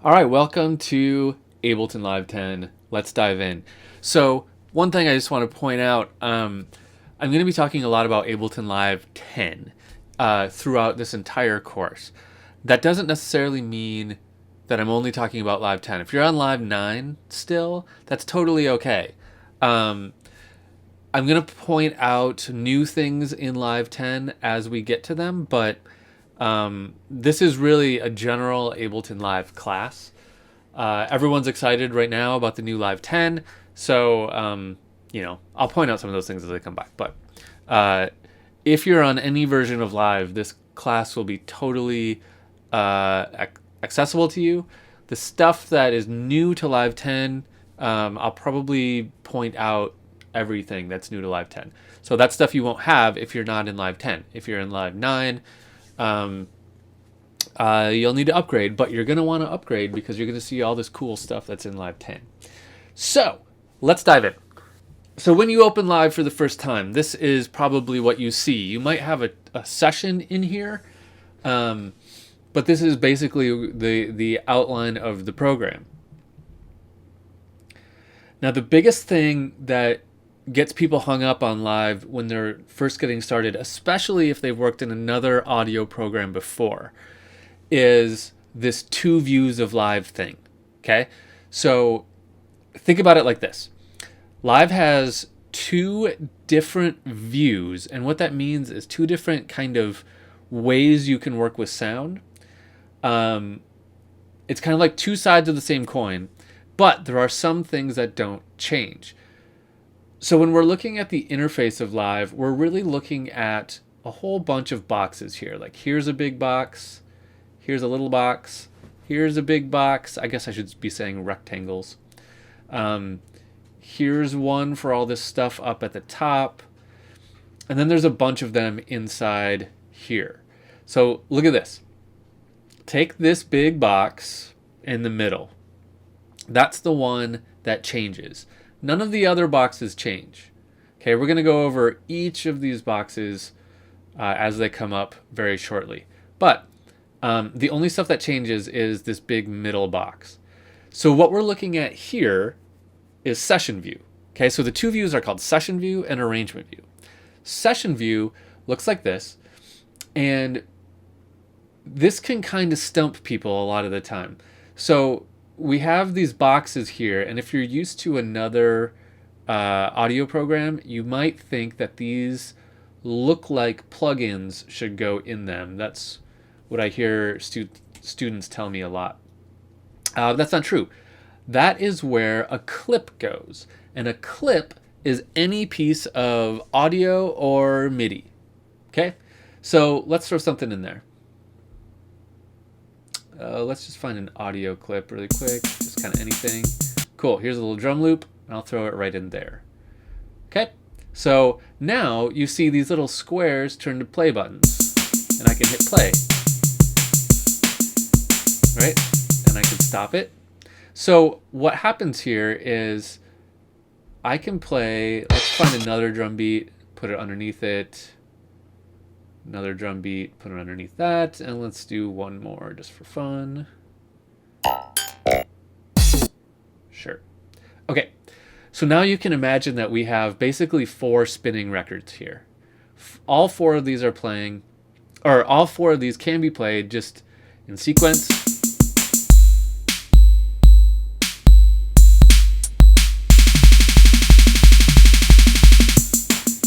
All right, welcome to Ableton Live 10. Let's dive in. So, one thing I just want to point out, I'm going to be talking a lot about Ableton Live 10 throughout this entire course. That doesn't necessarily mean that I'm only talking about Live 10. If you're on Live 9 still, that's totally okay. I'm going to point out new things in Live 10 as we get to them, but this is really a general Ableton Live class. Everyone's excited right now about the new Live 10, so I'll point out some of those things as they come back. But if you're on any version of Live, this class will be totally accessible to you. The stuff that is new to Live 10, I'll probably point out everything that's new to Live 10. So that stuff you won't have if you're not in Live 10. If you're in Live 9, you'll need to upgrade, but you're going to want to upgrade because you're going to see all this cool stuff that's in Live 10. So let's dive in. So when you open Live for the first time, this is probably what you see. You might have a session in here, but this is basically the outline of the program. Now, the biggest thing that gets people hung up on Live when they're first getting started, especially if they've worked in another audio program before, is this two views of Live thing. Okay? So think about it like this. Live has two different views, and what that means is two different kind of ways you can work with sound. It's kind of like two sides of the same coin, but there are some things that don't change. So when we're looking at the interface of Live, we're really looking at a whole bunch of boxes here. Like here's a big box, here's a little box, here's a big box. I guess I should be saying rectangles. Here's one for all this stuff up at the top. And then there's a bunch of them inside here. So look at this. Take this big box in the middle. That's the one that changes. None of the other boxes change. Okay, we're going to go over each of these boxes as they come up very shortly. But the only stuff that changes is this big middle box. So what we're looking at here is session view. Okay, so the two views are called session view and arrangement view. Session view looks like this, and this can kind of stump people a lot of the time. So we have these boxes here, and if you're used to another audio program, you might think that these look like plugins should go in them. That's what I hear students tell me a lot. That's not true. That is where a clip goes, and a clip is any piece of audio or MIDI. Okay, so let's throw something in there. Let's just find an audio clip really quick, just kind of anything. Cool, here's a little drum loop, and I'll throw it right in there. Okay, so now you see these little squares turn to play buttons, and I can hit play, right? And I can stop it. So what happens here is I can play, let's find another drum beat, put it underneath it. Another drum beat, put it underneath that, and let's do one more just for fun. Sure. Okay, so now you can imagine that we have basically 4 spinning records here. All 4 of these are playing, or all 4 of these can be played just in sequence.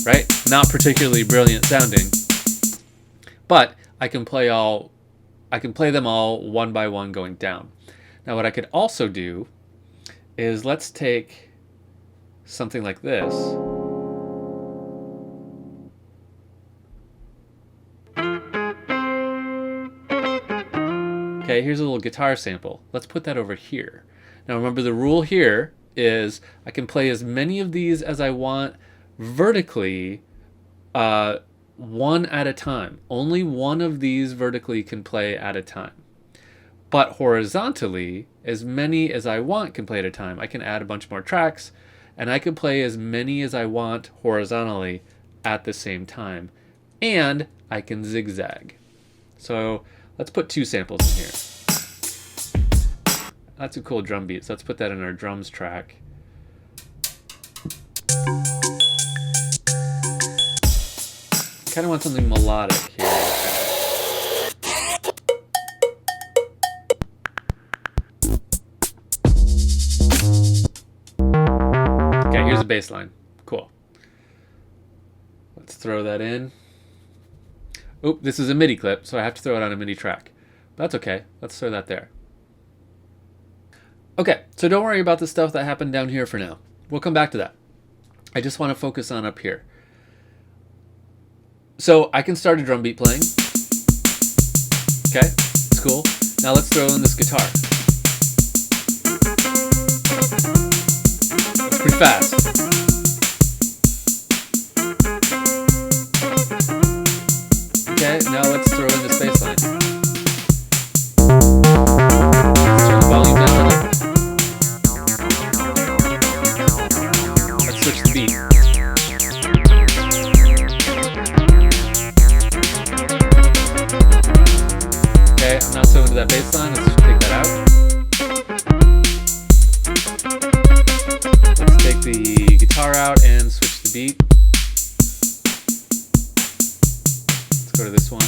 Right? Not particularly brilliant sounding. But I can play them all one by one going down. Now what I could also do is let's take something like this. Okay, here's a little guitar sample. Let's put that over here. Now remember, the rule here is I can play as many of these as I want vertically, one at a time. Only one of these vertically can play at a time. But horizontally, as many as I want can play at a time. I can add a bunch more tracks, and I can play as many as I want horizontally at the same time. And I can zigzag. So let's put 2 samples in here. That's a cool drum beat. So let's put that in our drums track. Kind of want something melodic here. Okay, here's a bass line. Cool. Let's throw that in. Oop, this is a MIDI clip, so I have to throw it on a MIDI track. That's okay. Let's throw that there. Okay, so don't worry about the stuff that happened down here for now. We'll come back to that. I just want to focus on up here. So I can start a drum beat playing. Okay, it's cool. Now let's throw in this guitar. That's pretty fast. Okay, now let's throw in this bass line. Let's turn the volume down on it. Let's switch the beat. Okay, I'm not so into that bass line. Let's just take that out. Let's take the guitar out and switch the beat. Let's go to this one.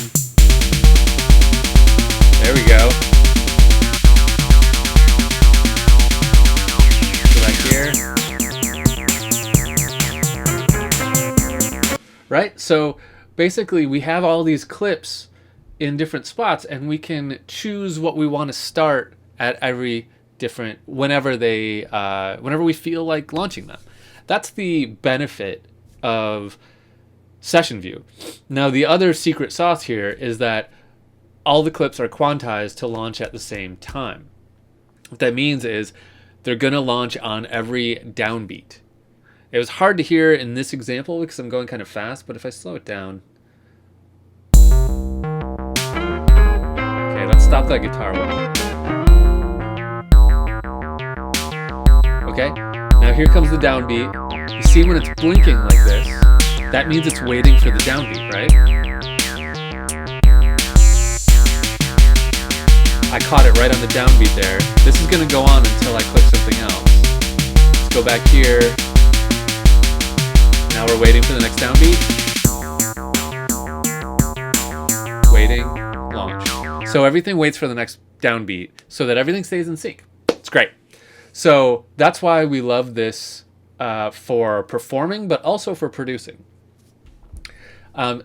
There we go. Go back here. Right? So basically we have all these clips in different spots, and we can choose what we want to start at every different whenever we feel like launching them. That's the benefit of Session View. Now the other secret sauce here is that all the clips are quantized to launch at the same time. What that means is they're going to launch on every downbeat. It was hard to hear in this example because I'm going kind of fast, but if I slow it down. Okay, let's stop that guitar wall. Okay, now here comes the downbeat. You see when it's blinking like this, that means it's waiting for the downbeat, right? I caught it right on the downbeat there. This is going to go on until I click something else. Let's go back here. Now we're waiting for the next downbeat. Waiting, launch. So everything waits for the next downbeat so that everything stays in sync. It's great. So that's why we love this for performing, but also for producing.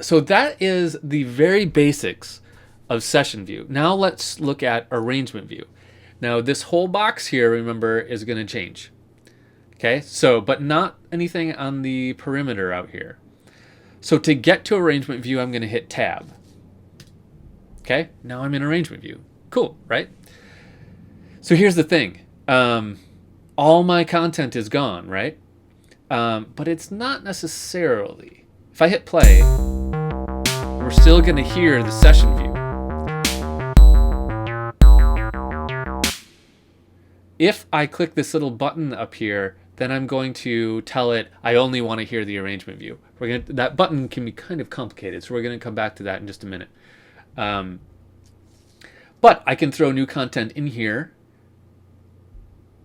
So that is the very basics of Session View. Now let's look at Arrangement View. Now this whole box here, remember, is going to change. Okay, so, but not anything on the perimeter out here. So to get to Arrangement View, I'm going to hit Tab. Okay, now I'm in Arrangement View. Cool, right? So here's the thing. All my content is gone, right? But it's not necessarily. If I hit play, we're still going to hear the Session View. If I click this little button up here, then I'm going to tell it I only want to hear the Arrangement View. That button can be kind of complicated, so we're going to come back to that in just a minute. But I can throw new content in here,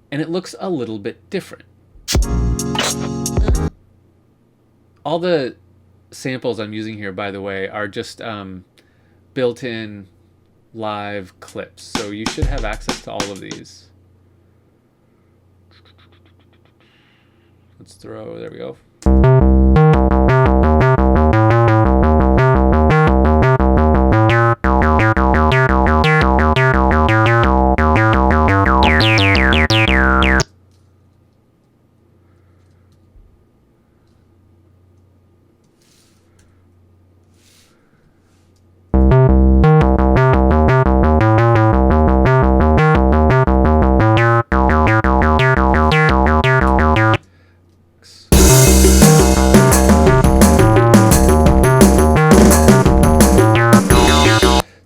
and it looks a little bit different. All the samples I'm using here, by the way, are just built-in live clips, so you should have access to all of these. Let's throw, there we go.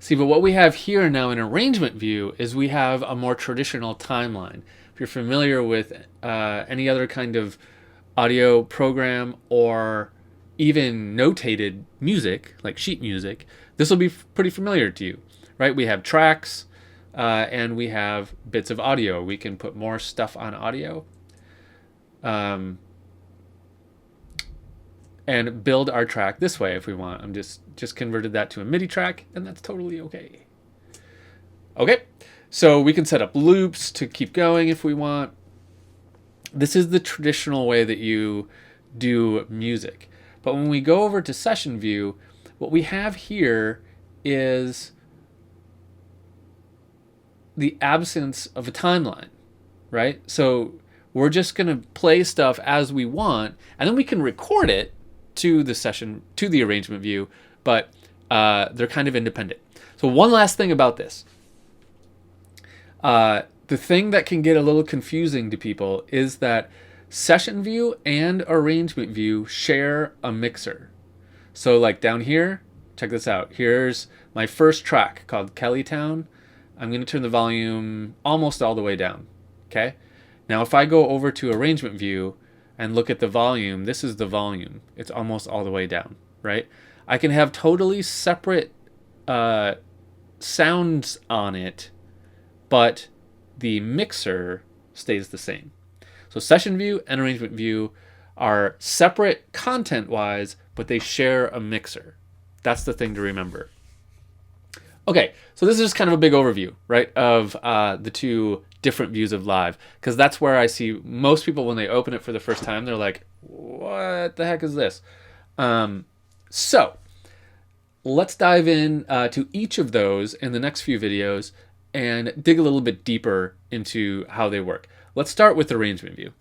See, but what we have here now in Arrangement View is we have a more traditional timeline. If you're familiar with any other kind of audio program or even notated music, like sheet music, this will be pretty familiar to you, right? We have tracks, and we have bits of audio. We can put more stuff on audio. And build our track this way if we want. I'm just converted that to a MIDI track, and that's totally okay. Okay, so we can set up loops to keep going if we want. This is the traditional way that you do music. But when we go over to session view, what we have here is the absence of a timeline, right? So we're just going to play stuff as we want, and then we can record it to the session, to the arrangement view, but they're kind of independent. So one last thing about this. The thing that can get a little confusing to people is that session view and arrangement view share a mixer. So like down here, check this out. Here's my first track called Kellytown. I'm going to turn the volume almost all the way down. Okay. Now if I go over to arrangement view and look at the volume, this is the volume. It's almost all the way down, right? I can have totally separate sounds on it, but the mixer stays the same. So session view and arrangement view are separate content-wise, but they share a mixer. That's the thing to remember. Okay, so this is just kind of a big overview, right, of the two different views of Live, because that's where I see most people when they open it for the first time, they're like, what the heck is this? So let's dive in to each of those in the next few videos and dig a little bit deeper into how they work. Let's start with arrangement view.